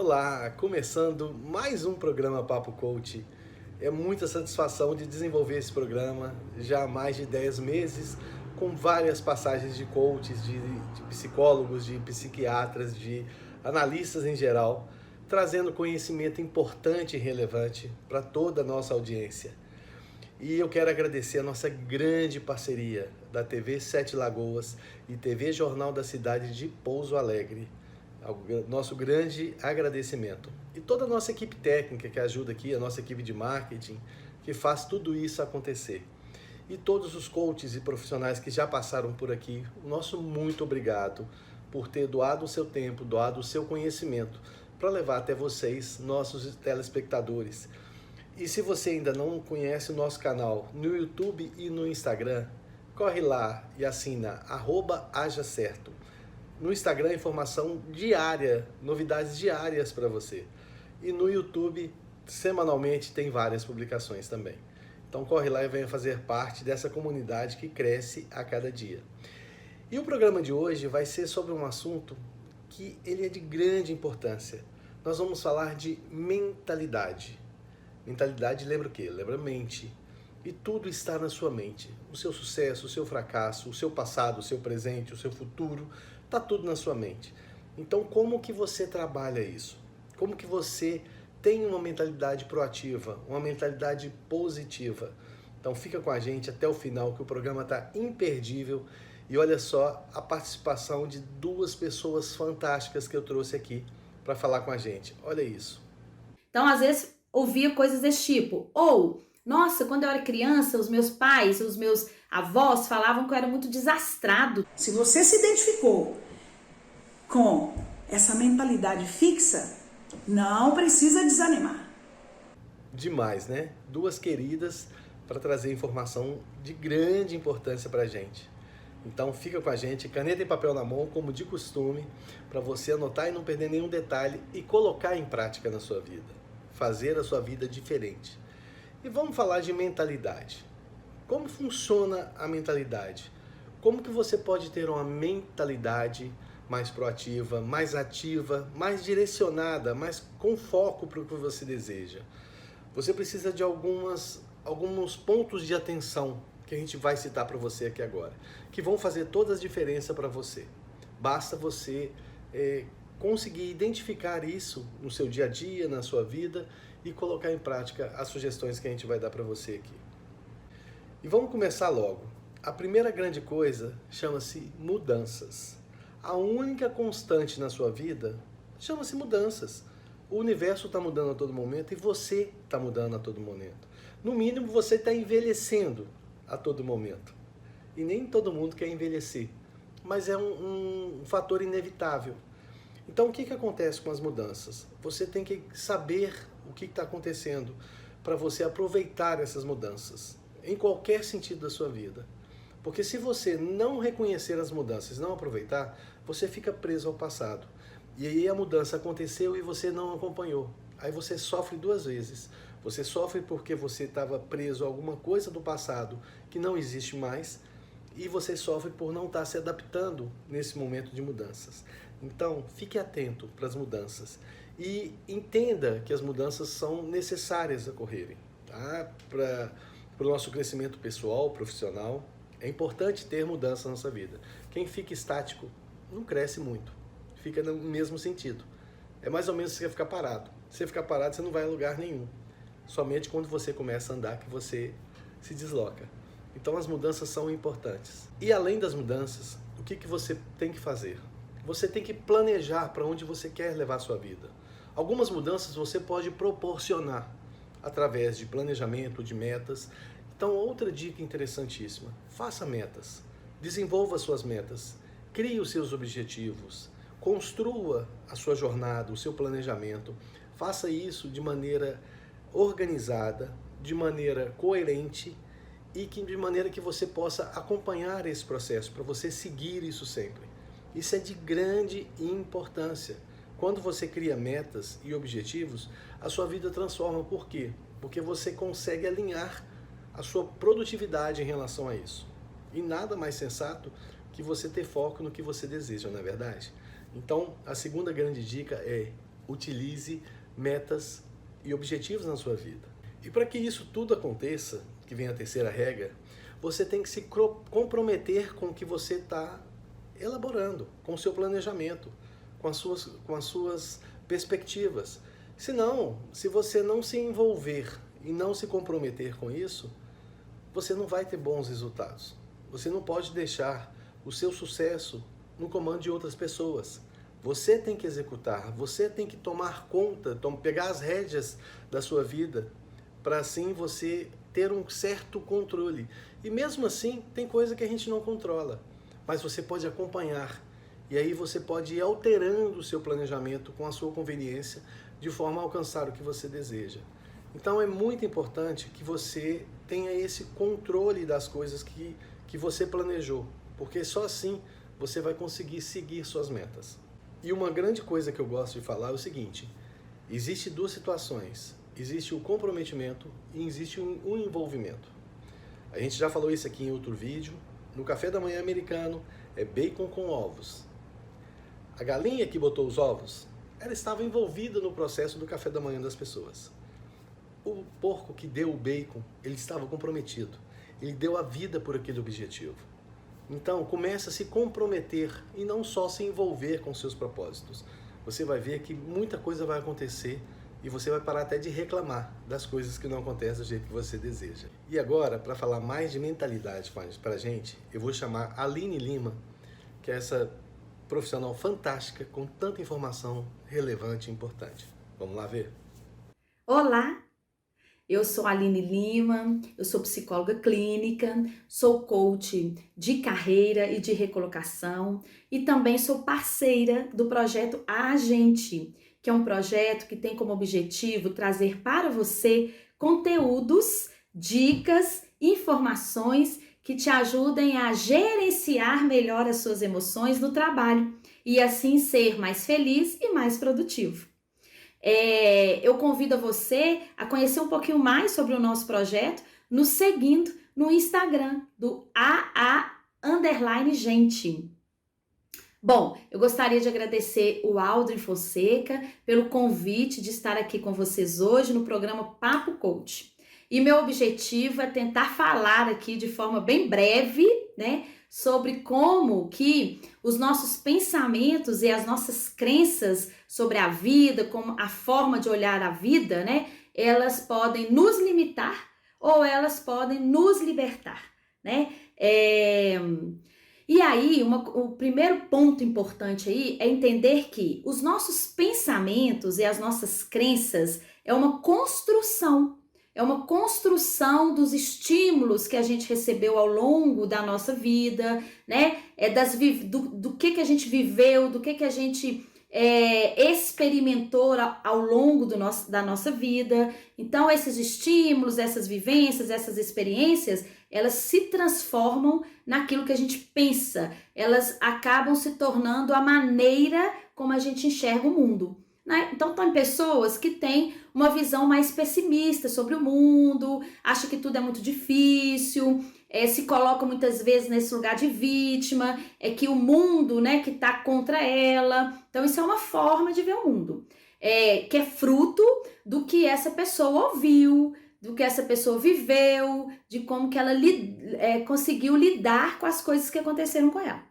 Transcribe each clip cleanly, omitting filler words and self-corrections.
Olá, começando mais um programa Papo Coach. É muita satisfação de desenvolver esse programa já há mais de 10 meses, com várias passagens de coaches, de psicólogos, de psiquiatras, de analistas em geral, trazendo conhecimento importante e relevante para toda a nossa audiência. E eu quero agradecer a nossa grande parceria da TV Sete Lagoas e TV Jornal da Cidade de Pouso Alegre. Nosso grande agradecimento. E toda a nossa equipe técnica que ajuda aqui, a nossa equipe de marketing, que faz tudo isso acontecer. E todos os coaches e profissionais que já passaram por aqui, o nosso muito obrigado por ter doado o seu tempo, doado o seu conhecimento para levar até vocês, nossos telespectadores. E se você ainda não conhece o nosso canal no YouTube e no Instagram, corre lá e assina @hajacerto. No Instagram, informação diária, novidades diárias para você. E no YouTube, semanalmente, tem várias publicações também. Então corre lá e venha fazer parte dessa comunidade que cresce a cada dia. E o programa de hoje vai ser sobre um assunto que ele é de grande importância. Nós vamos falar de mentalidade. Mentalidade lembra o quê? Lembra mente. E tudo está na sua mente. O seu sucesso, o seu fracasso, o seu passado, o seu presente, o seu futuro, está tudo na sua mente. Então como que você trabalha isso? Como que você tem uma mentalidade proativa, uma mentalidade positiva? Então fica com a gente até o final que o programa está imperdível. E olha só a participação de duas pessoas fantásticas que eu trouxe aqui para falar com a gente. Olha isso. Então, às vezes, ouvia coisas desse tipo. Ou, nossa, quando eu era criança, os meus pais, os meus avós falavam que eu era muito desastrado. Se você se identificou com essa mentalidade fixa, não precisa desanimar. Demais, né? Duas queridas para trazer informação de grande importância para a gente. Então fica com a gente, caneta e papel na mão, como de costume, para você anotar e não perder nenhum detalhe e colocar em prática na sua vida. Fazer a sua vida diferente. E vamos falar de mentalidade. Como funciona a mentalidade? Como que você pode ter uma mentalidade mais proativa, mais ativa, mais direcionada, mais com foco para o que você deseja? Você precisa de alguns pontos de atenção que a gente vai citar para você aqui agora, que vão fazer toda a diferença para você. Basta você conseguir identificar isso no seu dia a dia, na sua vida e colocar em prática as sugestões que a gente vai dar para você aqui. E vamos começar logo. A primeira grande coisa chama-se mudanças. A única constante na sua vida chama-se mudanças. O universo está mudando a todo momento e você está mudando a todo momento. No mínimo, você está envelhecendo a todo momento. E nem todo mundo quer envelhecer, mas é um fator inevitável. Então, o que acontece com as mudanças? Você tem que saber o que está acontecendo para você aproveitar essas mudanças, em qualquer sentido da sua vida. Porque se você não reconhecer as mudanças, não aproveitar, você fica preso ao passado. E aí a mudança aconteceu e você não acompanhou. Aí você sofre duas vezes. Você sofre porque você estava preso a alguma coisa do passado que não existe mais, e você sofre por não estar se adaptando nesse momento de mudanças. Então, fique atento para as mudanças e entenda que as mudanças são necessárias ocorrerem, tá? Para o nosso crescimento pessoal, profissional, é importante ter mudança na nossa vida. Quem fica estático não cresce muito, fica no mesmo sentido. É mais ou menos você ficar parado. Se você ficar parado, você não vai a lugar nenhum. Somente quando você começa a andar que você se desloca. Então as mudanças são importantes. E além das mudanças, o que você tem que fazer? Você tem que planejar para onde você quer levar a sua vida. Algumas mudanças você pode proporcionar através de planejamento, de metas. Então outra dica interessantíssima, faça metas. Desenvolva suas metas. Crie os seus objetivos. Construa a sua jornada, o seu planejamento. Faça isso de maneira organizada, de maneira coerente e de maneira que você possa acompanhar esse processo, para você seguir isso sempre. Isso é de grande importância. Quando você cria metas e objetivos, a sua vida transforma. Por quê? Porque você consegue alinhar a sua produtividade em relação a isso. E nada mais sensato que você ter foco no que você deseja, não é verdade? Então, a segunda grande dica é utilize metas e objetivos na sua vida. E para que isso tudo aconteça, que vem a terceira regra, você tem que se comprometer com o que você está elaborando, com o seu planejamento, com as suas perspectivas. Senão, se você não se envolver e não se comprometer com isso, você não vai ter bons resultados. Você não pode deixar o seu sucesso no comando de outras pessoas. Você tem que executar, você tem que tomar conta, pegar as rédeas da sua vida, para assim você ter um certo controle. E mesmo assim, tem coisa que a gente não controla, mas você pode acompanhar. E aí você pode ir alterando o seu planejamento com a sua conveniência, de forma a alcançar o que você deseja. Então é muito importante que você tenha esse controle das coisas que você planejou, porque só assim você vai conseguir seguir suas metas. E uma grande coisa que eu gosto de falar é o seguinte: existe duas situações, existe o comprometimento e existe o envolvimento. A gente já falou isso aqui em outro vídeo. No café da manhã americano é bacon com ovos. A galinha que botou os ovos, ela estava envolvida no processo do café da manhã das pessoas. O porco que deu o bacon, ele estava comprometido. Ele deu a vida por aquele objetivo. Então, comece a se comprometer e não só se envolver com seus propósitos. Você vai ver que muita coisa vai acontecer e você vai parar até de reclamar das coisas que não acontecem do jeito que você deseja. E agora, para falar mais de mentalidade para a gente, eu vou chamar a Aline Lima, que é essa profissional fantástica com tanta informação relevante e importante. Vamos lá ver? Olá, eu sou a Aline Lima, eu sou psicóloga clínica, sou coach de carreira e de recolocação e também sou parceira do projeto A Gente, que é um projeto que tem como objetivo trazer para você conteúdos, dicas, informações que te ajudem a gerenciar melhor as suas emoções no trabalho e assim ser mais feliz e mais produtivo. Eu convido a você a conhecer um pouquinho mais sobre o nosso projeto nos seguindo no Instagram do AA_gente. Bom, eu gostaria de agradecer o Aldrin Fonseca pelo convite de estar aqui com vocês hoje no programa Papo Coach. E meu objetivo é tentar falar aqui de forma bem breve, né, sobre como que os nossos pensamentos e as nossas crenças sobre a vida, como a forma de olhar a vida, né, elas podem nos limitar ou elas podem nos libertar, né? E aí, o primeiro ponto importante aí é entender que os nossos pensamentos e as nossas crenças é uma construção dos estímulos que a gente recebeu ao longo da nossa vida, né? Do que a gente viveu, do que a gente experimentou ao longo da nossa vida. Então, esses estímulos, essas vivências, essas experiências, elas se transformam naquilo que a gente pensa. Elas acabam se tornando a maneira como a gente enxerga o mundo, né? Então, tem pessoas que têm uma visão mais pessimista sobre o mundo, acham que tudo é muito difícil, se colocam muitas vezes nesse lugar de vítima, que o mundo, né, que está contra ela. Então, isso é uma forma de ver o mundo, que é fruto do que essa pessoa ouviu, do que essa pessoa viveu, de como que ela conseguiu lidar com as coisas que aconteceram com ela.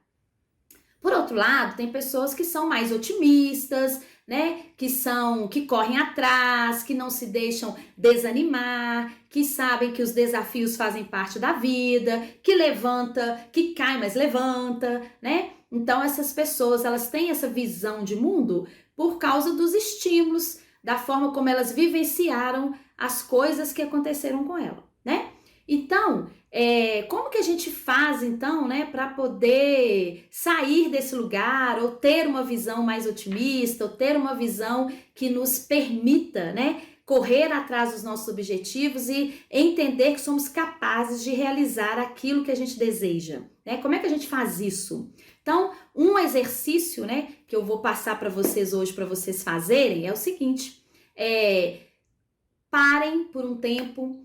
Por outro lado, tem pessoas que são mais otimistas, né? Que correm atrás, que não se deixam desanimar, que sabem que os desafios fazem parte da vida, que levanta, que cai, mas levanta, né? Então, essas pessoas, elas têm essa visão de mundo por causa dos estímulos, da forma como elas vivenciaram as coisas que aconteceram com ela, né? Então, como que a gente faz, então, né, para poder sair desse lugar ou ter uma visão mais otimista, ou ter uma visão que nos permita, né, correr atrás dos nossos objetivos e entender que somos capazes de realizar aquilo que a gente deseja, né? Como é que a gente faz isso? Então, um exercício, né, que eu vou passar para vocês hoje, para vocês fazerem, é o seguinte: parem por um tempo.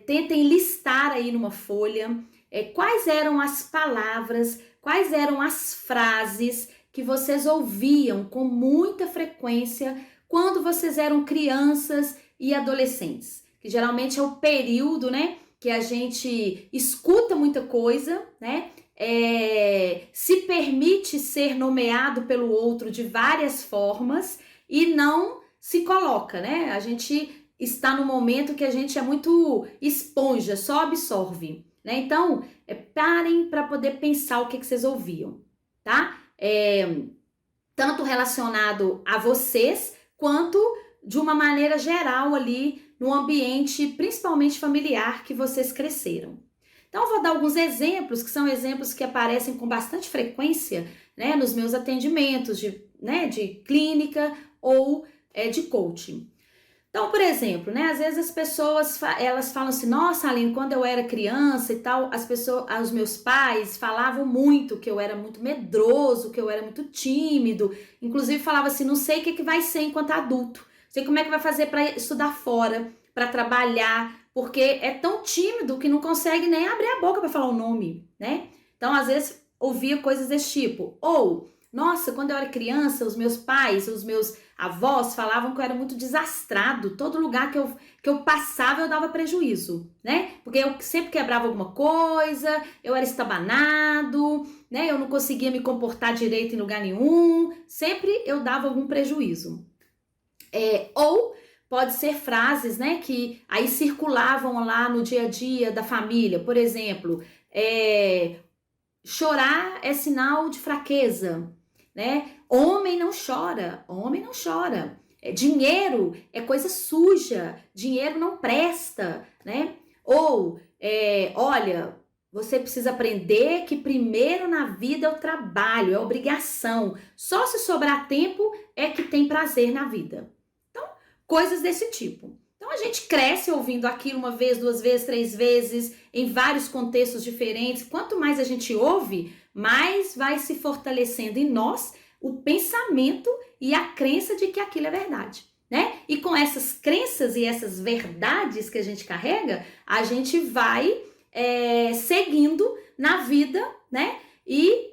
Tentem listar aí numa folha quais eram as palavras, quais eram as frases que vocês ouviam com muita frequência quando vocês eram crianças e adolescentes, que geralmente é o período, né, que a gente escuta muita coisa, né, se permite ser nomeado pelo outro de várias formas e não se coloca, né? A gente está no momento que a gente é muito esponja, só absorve, né? Então, parem para poder pensar o que vocês ouviam, tá? Tanto relacionado a vocês, quanto de uma maneira geral ali no ambiente, principalmente familiar, que vocês cresceram. Então, eu vou dar alguns exemplos, que são exemplos que aparecem com bastante frequência, né, nos meus atendimentos de clínica ou de coaching. Então, por exemplo, né, às vezes as pessoas elas falam assim, nossa, Aline, quando eu era criança e tal, os meus pais falavam muito que eu era muito medroso, que eu era muito tímido, inclusive falava assim, não sei o que vai ser enquanto adulto, sei como é que vai fazer para estudar fora, para trabalhar, porque é tão tímido que não consegue nem abrir a boca para falar o nome, né? Então, às vezes, ouvia coisas desse tipo. Ou, nossa, quando eu era criança, os meus pais, os meus avós falavam que eu era muito desastrado. Todo lugar que eu passava, eu dava prejuízo, né? Porque eu sempre quebrava alguma coisa, eu era estabanado, né? Eu não conseguia me comportar direito em lugar nenhum. Sempre eu dava algum prejuízo. Ou pode ser frases, né, que aí circulavam lá no dia a dia da família. Por exemplo, chorar é sinal de fraqueza, né? Homem não chora, homem não chora. Dinheiro é coisa suja, dinheiro não presta, né? Ou, olha, você precisa aprender que primeiro na vida é o trabalho, é obrigação. Só se sobrar tempo é que tem prazer na vida. Coisas desse tipo. Então, a gente cresce ouvindo aquilo uma vez, 2 vezes, 3 vezes, em vários contextos diferentes. Quanto mais a gente ouve, mais vai se fortalecendo em nós o pensamento e a crença de que aquilo é verdade, né? E com essas crenças e essas verdades que a gente carrega, a gente vai seguindo na vida, né? E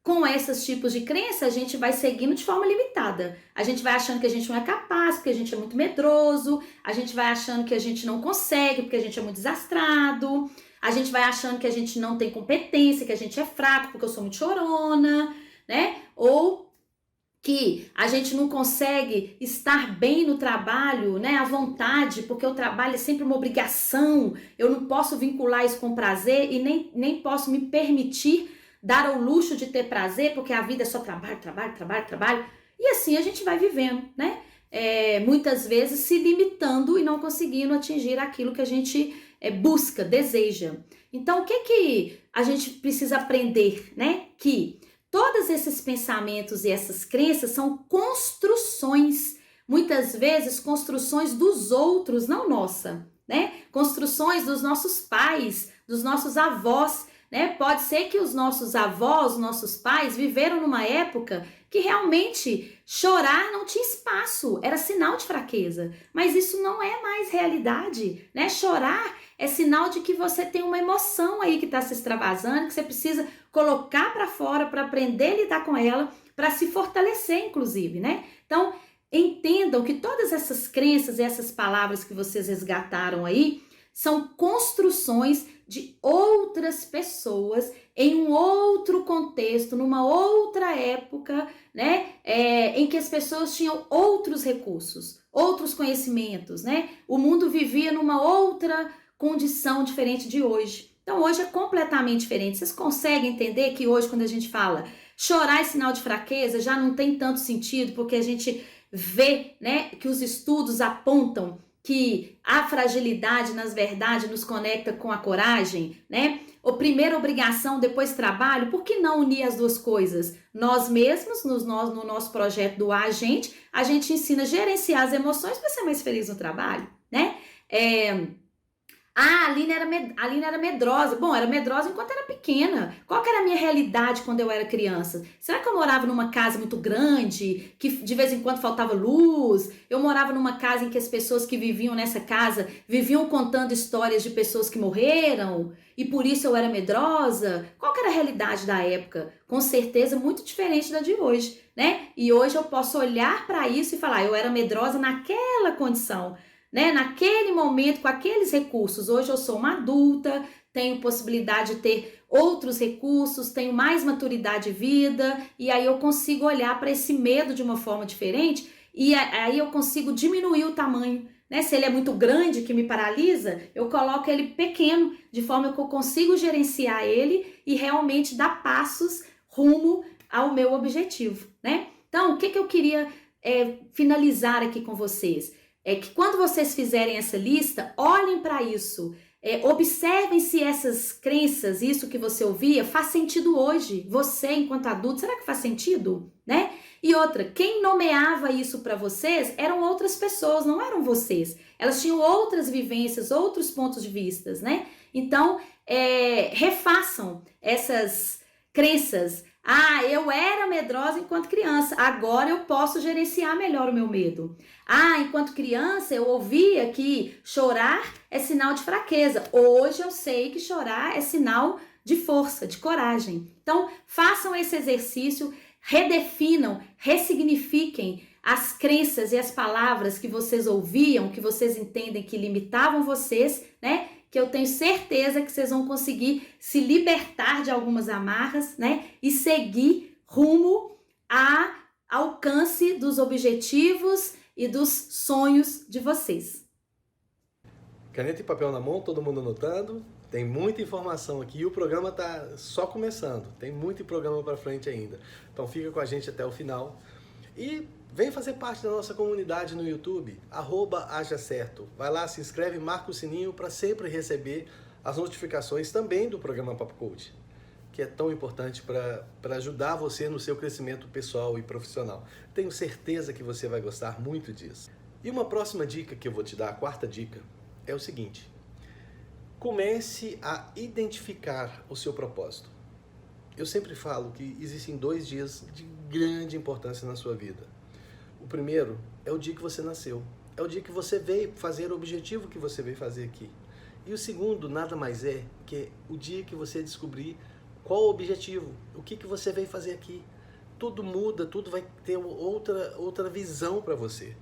com esses tipos de crença, a gente vai seguindo de forma limitada. A gente vai achando que a gente não é capaz, porque a gente é muito medroso. A gente vai achando que a gente não consegue, porque a gente é muito desastrado. A gente vai achando que a gente não tem competência, que a gente é fraco, porque eu sou muito chorona, né? Ou que a gente não consegue estar bem no trabalho, né, à vontade, porque o trabalho é sempre uma obrigação. Eu não posso vincular isso com prazer e nem posso me permitir dar ao luxo de ter prazer, porque a vida é só trabalho, trabalho, trabalho, trabalho. E assim a gente vai vivendo, né? Muitas vezes se limitando e não conseguindo atingir aquilo que a gente busca, deseja. Então, o que a gente precisa aprender, né? Que todos esses pensamentos e essas crenças são construções, muitas vezes construções dos outros, não nossa, né? Construções dos nossos pais, dos nossos avós, né? Pode ser que os nossos avós, nossos pais viveram numa época que realmente chorar não tinha espaço, era sinal de fraqueza, mas isso não é mais realidade, né? Chorar é sinal de que você tem uma emoção aí que está se extravasando, que você precisa colocar para fora para aprender a lidar com ela, para se fortalecer, inclusive, né? Então, entendam que todas essas crenças e essas palavras que vocês resgataram aí são construções de outras pessoas em um outro contexto, numa outra época, né? Em que as pessoas tinham outros recursos, outros conhecimentos, né? O mundo vivia numa outra condição diferente de hoje. Então, hoje é completamente diferente. Vocês conseguem entender que hoje, quando a gente fala chorar é sinal de fraqueza, já não tem tanto sentido, porque a gente vê, né, que os estudos apontam que a fragilidade, nas verdades, nos conecta com a coragem, né? O primeiro obrigação, depois trabalho. Por que não unir as duas coisas? Nós mesmos, no nosso projeto do A gente ensina a gerenciar as emoções para ser mais feliz no trabalho, né? Ah, a Aline era medrosa. Bom, era medrosa enquanto era pequena. Qual que era a minha realidade quando eu era criança? Será que eu morava numa casa muito grande, que de vez em quando faltava luz? Eu morava numa casa em que as pessoas que viviam nessa casa viviam contando histórias de pessoas que morreram e por isso eu era medrosa? Qual que era a realidade da época? Com certeza muito diferente da de hoje, né? E hoje eu posso olhar para isso e falar, eu era medrosa naquela condição, né? Naquele momento, com aqueles recursos. Hoje eu sou uma adulta, tenho possibilidade de ter outros recursos, tenho mais maturidade de vida, e aí eu consigo olhar para esse medo de uma forma diferente, e aí eu consigo diminuir o tamanho, né? Se ele é muito grande, que me paralisa, eu coloco ele pequeno, de forma que eu consigo gerenciar ele e realmente dar passos rumo ao meu objetivo, né? Então, o que eu queria finalizar aqui com vocês? É que quando vocês fizerem essa lista, olhem para isso, observem se essas crenças, isso que você ouvia, faz sentido hoje. Você, enquanto adulto, será que faz sentido? Né? E outra, quem nomeava isso para vocês eram outras pessoas, não eram vocês. Elas tinham outras vivências, outros pontos de vista, né? Então, refaçam essas crenças. Ah, eu era medrosa enquanto criança, agora eu posso gerenciar melhor o meu medo. Ah, enquanto criança eu ouvia que chorar é sinal de fraqueza. Hoje eu sei que chorar é sinal de força, de coragem. Então, façam esse exercício, redefinam, ressignifiquem as crenças e as palavras que vocês ouviam, que vocês entendem que limitavam vocês, né? Que eu tenho certeza que vocês vão conseguir se libertar de algumas amarras, né? E seguir rumo ao alcance dos objetivos e dos sonhos de vocês. Caneta e papel na mão, todo mundo anotando. Tem muita informação aqui e o programa está só começando. Tem muito programa para frente ainda. Então fica com a gente até o final. E vem fazer parte da nossa comunidade no YouTube, @hajacerto. Vai lá, se inscreve, marca o sininho para sempre receber as notificações também do programa Papo Coach, que é tão importante para ajudar você no seu crescimento pessoal e profissional. Tenho certeza que você vai gostar muito disso. E uma próxima dica que eu vou te dar, a quarta dica, é o seguinte: comece a identificar o seu propósito. Eu sempre falo que existem 2 dias de grande importância na sua vida. O primeiro é o dia que você nasceu. É o dia que você veio fazer o objetivo que você veio fazer aqui. E o segundo nada mais é que o dia que você descobrir qual o objetivo, o que você veio fazer aqui. Tudo muda, tudo vai ter outra visão para você.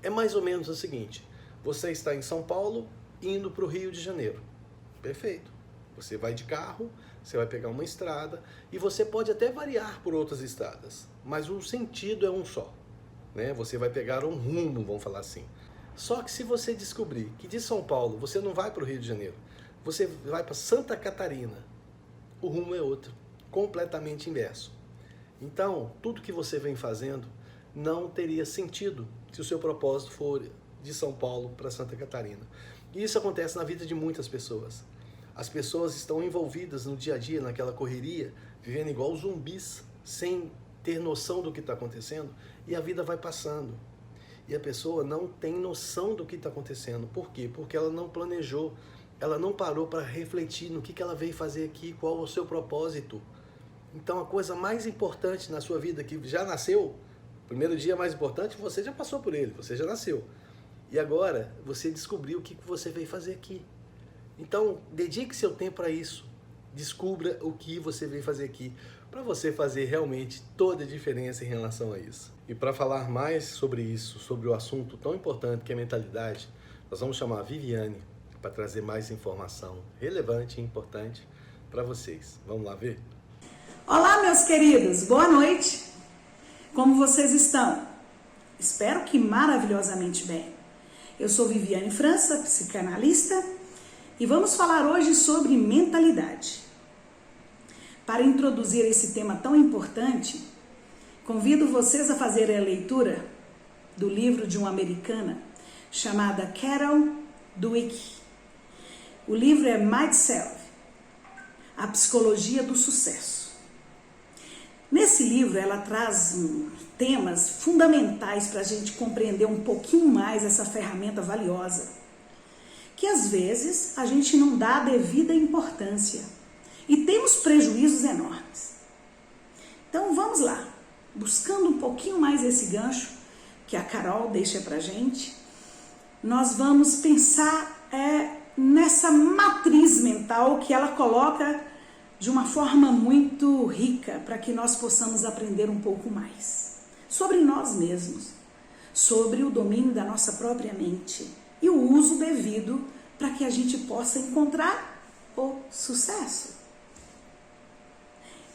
É mais ou menos o seguinte: você está em São Paulo indo para o Rio de Janeiro. Perfeito. Você vai de carro, você vai pegar uma estrada e você pode até variar por outras estradas, mas o sentido é um só, né? Você vai pegar um rumo, vamos falar assim. Só que se você descobrir que de São Paulo você não vai para o Rio de Janeiro, você vai para Santa Catarina, o rumo é outro, completamente inverso. Então, tudo que você vem fazendo não teria sentido se o seu propósito for de São Paulo para Santa Catarina. E isso acontece na vida de muitas pessoas. As pessoas estão envolvidas no dia a dia, naquela correria, vivendo igual zumbis, sem ter noção do que está acontecendo, e a vida vai passando. E a pessoa não tem noção do que está acontecendo. Por quê? Porque ela não planejou, ela não parou para refletir no que ela veio fazer aqui, qual é o seu propósito. Então a coisa mais importante na sua vida, que já nasceu, o primeiro dia mais importante, você já passou por ele, você já nasceu. E agora você descobriu o que você veio fazer aqui. Então, dedique seu tempo para isso. Descubra o que você veio fazer aqui, para você fazer realmente toda a diferença em relação a isso. E para falar mais sobre isso, sobre o assunto tão importante que é a mentalidade, nós vamos chamar a Viviane para trazer mais informação relevante e importante para vocês. Vamos lá ver? Olá, meus queridos, boa noite. Como vocês estão? Espero que maravilhosamente bem. Eu sou Viviane França, psicanalista, e vamos falar hoje sobre mentalidade. Para introduzir esse tema tão importante, convido vocês a fazerem a leitura do livro de uma americana chamada Carol Dweck. O livro é Mindself, a psicologia do sucesso. Nesse livro ela traz temas fundamentais para a gente compreender um pouquinho mais essa ferramenta valiosa, que às vezes a gente não dá a devida importância e temos prejuízos enormes. Então vamos lá, buscando um pouquinho mais esse gancho que a Carol deixa pra gente, nós vamos pensar nessa matriz mental que ela coloca de uma forma muito rica para que nós possamos aprender um pouco mais sobre nós mesmos, sobre o domínio da nossa própria mente e o uso devido para que a gente possa encontrar o sucesso.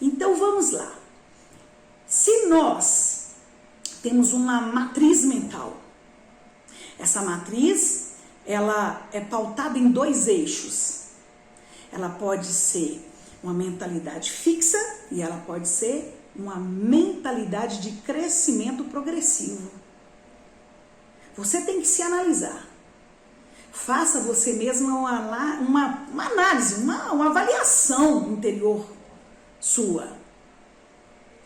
Então vamos lá. Se nós temos uma matriz mental, essa matriz ela é pautada em 2 eixos. Ela pode ser uma mentalidade fixa e ela pode ser uma mentalidade de crescimento progressivo. Você tem que se analisar. Faça você mesmo uma análise, uma avaliação interior sua.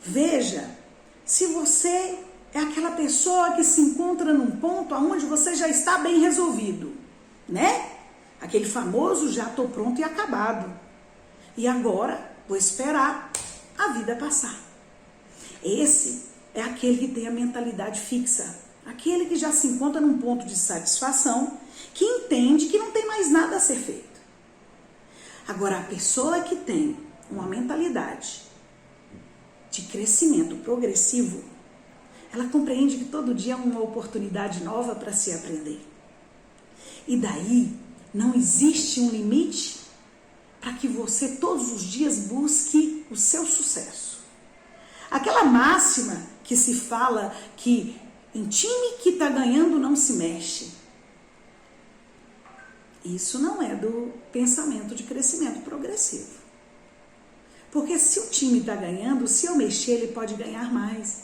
Veja se você é aquela pessoa que se encontra num ponto onde você já está bem resolvido, né? Aquele famoso já estou pronto e acabado. E agora vou esperar a vida passar. Esse é aquele que tem a mentalidade fixa. Aquele que já se encontra num ponto de satisfação, que entende que não tem mais nada a ser feito. Agora, a pessoa que tem uma mentalidade de crescimento progressivo, ela compreende que todo dia é uma oportunidade nova para se aprender. E daí não existe um limite para que você todos os dias busque o seu sucesso. Aquela máxima que se fala que em time que está ganhando não se mexe. Isso não é do pensamento de crescimento progressivo. Porque se o time está ganhando, se eu mexer, ele pode ganhar mais.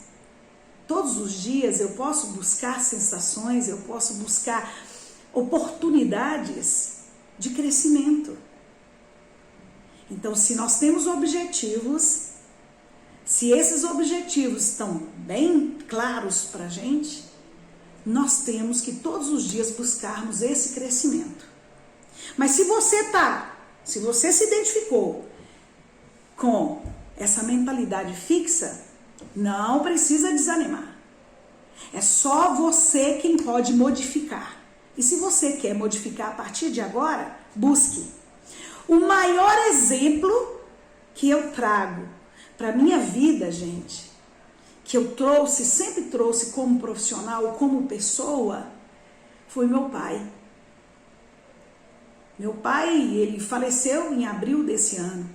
Todos os dias eu posso buscar sensações, eu posso buscar oportunidades de crescimento. Então, se nós temos objetivos, se esses objetivos estão bem claros para a gente, nós temos que todos os dias buscarmos esse crescimento. Mas se você se identificou com essa mentalidade fixa, não precisa desanimar. É só você quem pode modificar. E se você quer modificar a partir de agora, busque. O maior exemplo que eu trago para a minha vida, gente, que eu sempre trouxe como profissional, como pessoa, foi meu pai. Meu pai, ele faleceu em abril desse ano.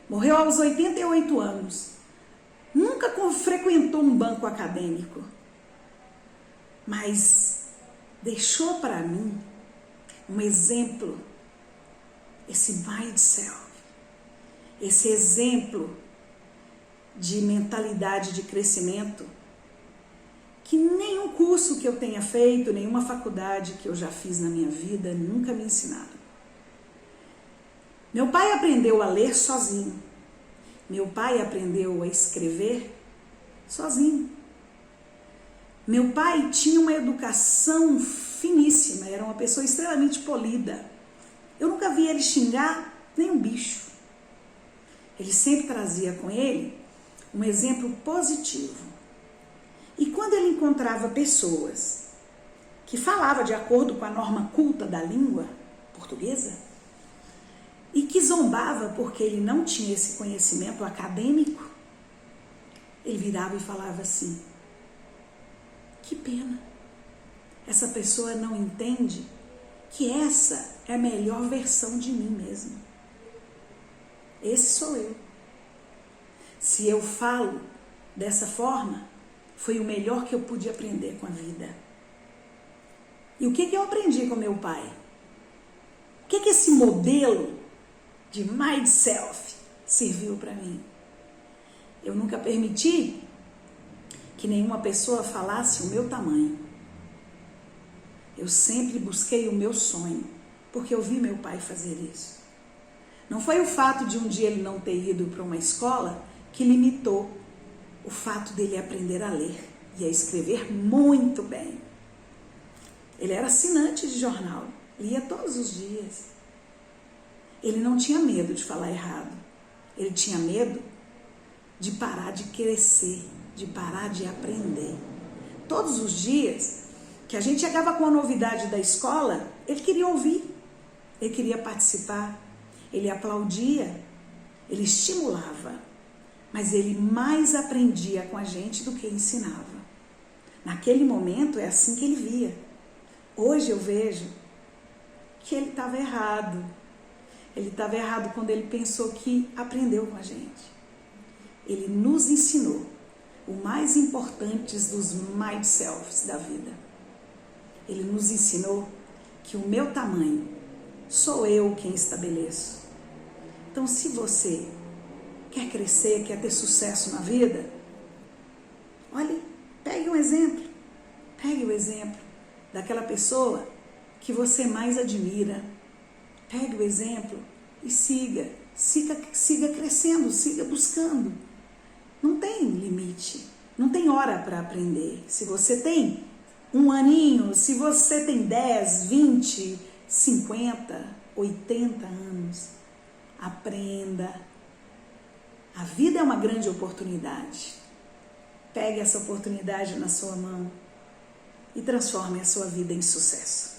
Morreu aos 88 anos. Nunca frequentou um banco acadêmico. Mas deixou para mim um exemplo, esse mind self, esse exemplo de mentalidade de crescimento que nenhum curso que eu tenha feito, nenhuma faculdade que eu já fiz na minha vida nunca me ensinaram. Meu pai aprendeu a ler sozinho. Meu pai aprendeu a escrever sozinho. Meu pai tinha uma educação finíssima, era uma pessoa extremamente polida. Eu nunca vi ele xingar nem um bicho. Ele sempre trazia com ele um exemplo positivo. E quando ele encontrava pessoas que falavam de acordo com a norma culta da língua portuguesa e que zombava porque ele não tinha esse conhecimento acadêmico, ele virava e falava assim: que pena, essa pessoa não entende que essa é a melhor versão de mim mesmo. Esse sou eu. Se eu falo dessa forma, foi o melhor que eu pude aprender com a vida. E o que eu aprendi com meu pai? O que esse modelo de mind self serviu para mim? Eu nunca permiti que nenhuma pessoa falasse o meu tamanho. Eu sempre busquei o meu sonho, porque eu vi meu pai fazer isso. Não foi o fato de um dia ele não ter ido para uma escola que limitou o fato dele aprender a ler e a escrever muito bem. Ele era assinante de jornal, Lia todos os dias. Ele não tinha medo de falar errado. Ele tinha medo de parar de crescer, de parar de aprender. Todos os dias que a gente chegava com a novidade da escola, ele queria ouvir, ele queria participar, ele aplaudia, ele estimulava, mas ele mais aprendia com a gente do que ensinava. Naquele momento é assim que ele via. Hoje eu vejo que ele estava errado. Ele estava errado quando ele pensou que aprendeu com a gente. Ele nos ensinou o mais importante dos mind selves da vida. Ele nos ensinou que o meu tamanho sou eu quem estabeleço. Então, se você quer crescer, quer ter sucesso na vida, olhe, pegue um exemplo. Pegue o exemplo daquela pessoa que você mais admira. Pegue o exemplo e siga crescendo, siga buscando. Não tem limite, não tem hora para aprender. Se você tem um aninho, se você tem 10, 20, 50, 80 anos, aprenda. A vida é uma grande oportunidade. Pegue essa oportunidade na sua mão e transforme a sua vida em sucesso.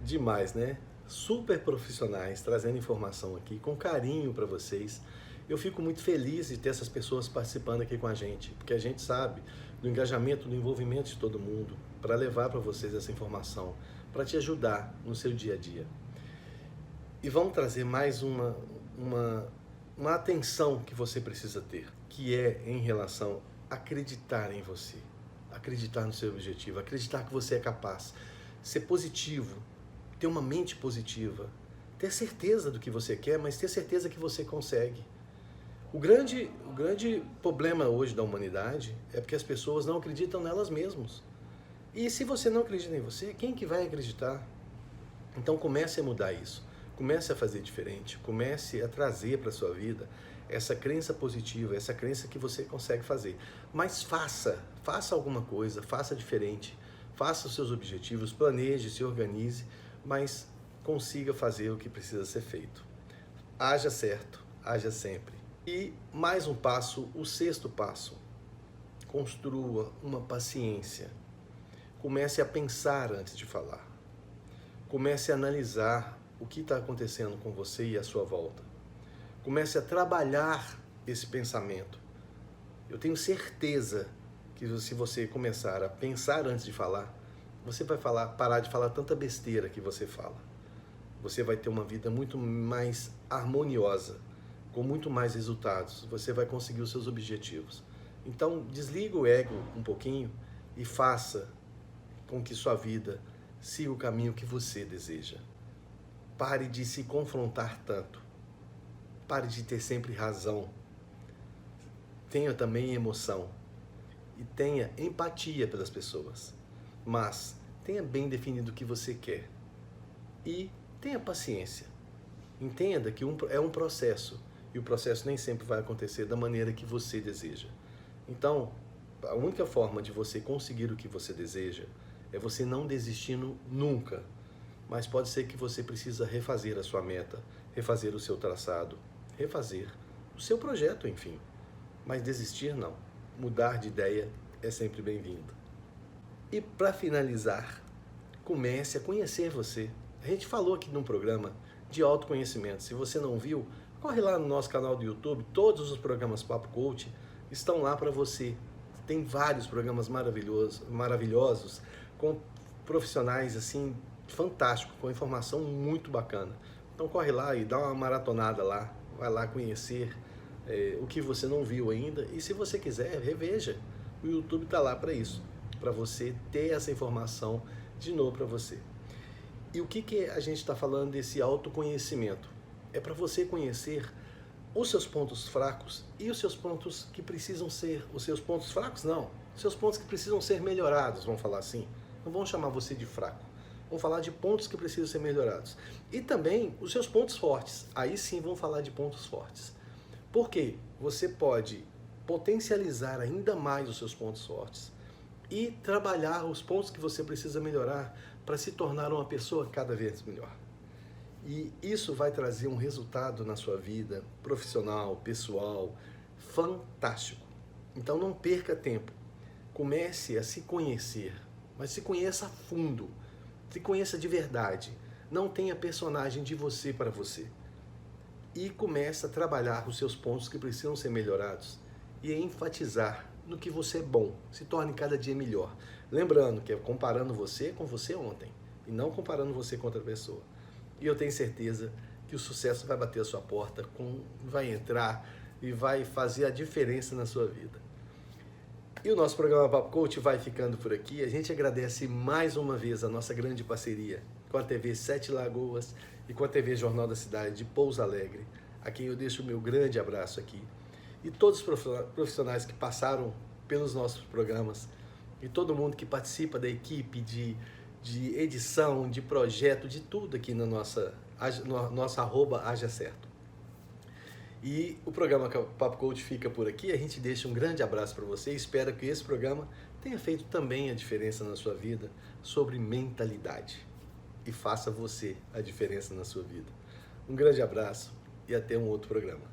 Demais, né? Super profissionais trazendo informação aqui com carinho para vocês. Eu fico muito feliz de ter essas pessoas participando aqui com a gente, porque a gente sabe do engajamento, do envolvimento de todo mundo para levar para vocês essa informação, para te ajudar no seu dia a dia. E vamos trazer mais uma atenção que você precisa ter, que é em relação a acreditar em você, acreditar no seu objetivo, acreditar que você é capaz, ser positivo, ter uma mente positiva, ter certeza do que você quer, mas ter certeza que você consegue. O grande problema hoje da humanidade é porque as pessoas não acreditam nelas mesmas. E se você não acredita em você, quem que vai acreditar? Então comece a mudar isso, comece a fazer diferente, comece a trazer para a sua vida essa crença positiva, essa crença que você consegue fazer. Mas faça alguma coisa, faça diferente, faça os seus objetivos, planeje, se organize, mas consiga fazer o que precisa ser feito. Haja certo, haja sempre. E mais um passo, o 6º passo. Construa uma paciência. Comece a pensar antes de falar. Comece a analisar o que está acontecendo com você e à sua volta. Comece a trabalhar esse pensamento. Eu tenho certeza que se você começar a pensar antes de falar, você vai parar de falar tanta besteira que você fala. Você vai ter uma vida muito mais harmoniosa, com muito mais resultados. Você vai conseguir os seus objetivos. Então, desliga o ego um pouquinho e faça com que sua vida siga o caminho que você deseja. Pare de se confrontar tanto. Pare de ter sempre razão. Tenha também emoção. E tenha empatia pelas pessoas. Mas tenha bem definido o que você quer. E tenha paciência. Entenda que é um processo. E o processo nem sempre vai acontecer da maneira que você deseja. Então, a única forma de você conseguir o que você deseja é você não desistindo nunca. Mas pode ser que você precisa refazer a sua meta, refazer o seu traçado, refazer o seu projeto, enfim. Mas desistir não. Mudar de ideia é sempre bem-vindo. E para finalizar, comece a conhecer você. A gente falou aqui num programa de autoconhecimento. Se você não viu, corre lá no nosso canal do YouTube. Todos os programas Papo Coach estão lá para você. Tem vários programas maravilhosos com profissionais assim fantásticos, com informação muito bacana. Então corre lá e dá uma maratonada lá. Vai lá conhecer o que você não viu ainda. E se você quiser, reveja. O YouTube está lá para isso, para você ter essa informação de novo para você. E o que a gente está falando desse autoconhecimento? É para você conhecer os seus pontos fracos e os seus pontos que precisam ser... Os seus pontos fracos, não. Os seus pontos que precisam ser melhorados, vamos falar assim. Não vamos chamar você de fraco. Vamos falar de pontos que precisam ser melhorados. E também os seus pontos fortes. Aí sim vamos falar de pontos fortes. Porque você pode potencializar ainda mais os seus pontos fortes e trabalhar os pontos que você precisa melhorar para se tornar uma pessoa cada vez melhor. E isso vai trazer um resultado na sua vida profissional, pessoal, fantástico. Então não perca tempo. Comece a se conhecer, mas se conheça a fundo. Se conheça de verdade. Não tenha personagem de você para você. E comece a trabalhar os seus pontos que precisam ser melhorados e enfatizar no que você é bom. Se torne cada dia melhor. Lembrando que é comparando você com você ontem e não comparando você com outra pessoa. E eu tenho certeza que o sucesso vai bater a sua porta, vai entrar e vai fazer a diferença na sua vida. E o nosso programa Papo Coach vai ficando por aqui. A gente agradece mais uma vez a nossa grande parceria com a TV Sete Lagoas e com a TV Jornal da Cidade de Pouso Alegre, a quem eu deixo o meu grande abraço aqui. E todos os profissionais que passaram pelos nossos programas e todo mundo que participa da equipe de edição, de projeto, de tudo aqui na nossa @hajacerto. E o programa Papo Coach fica por aqui. A gente deixa um grande abraço para você. Espero que esse programa tenha feito também a diferença na sua vida sobre mentalidade. E faça você a diferença na sua vida. Um grande abraço e até um outro programa.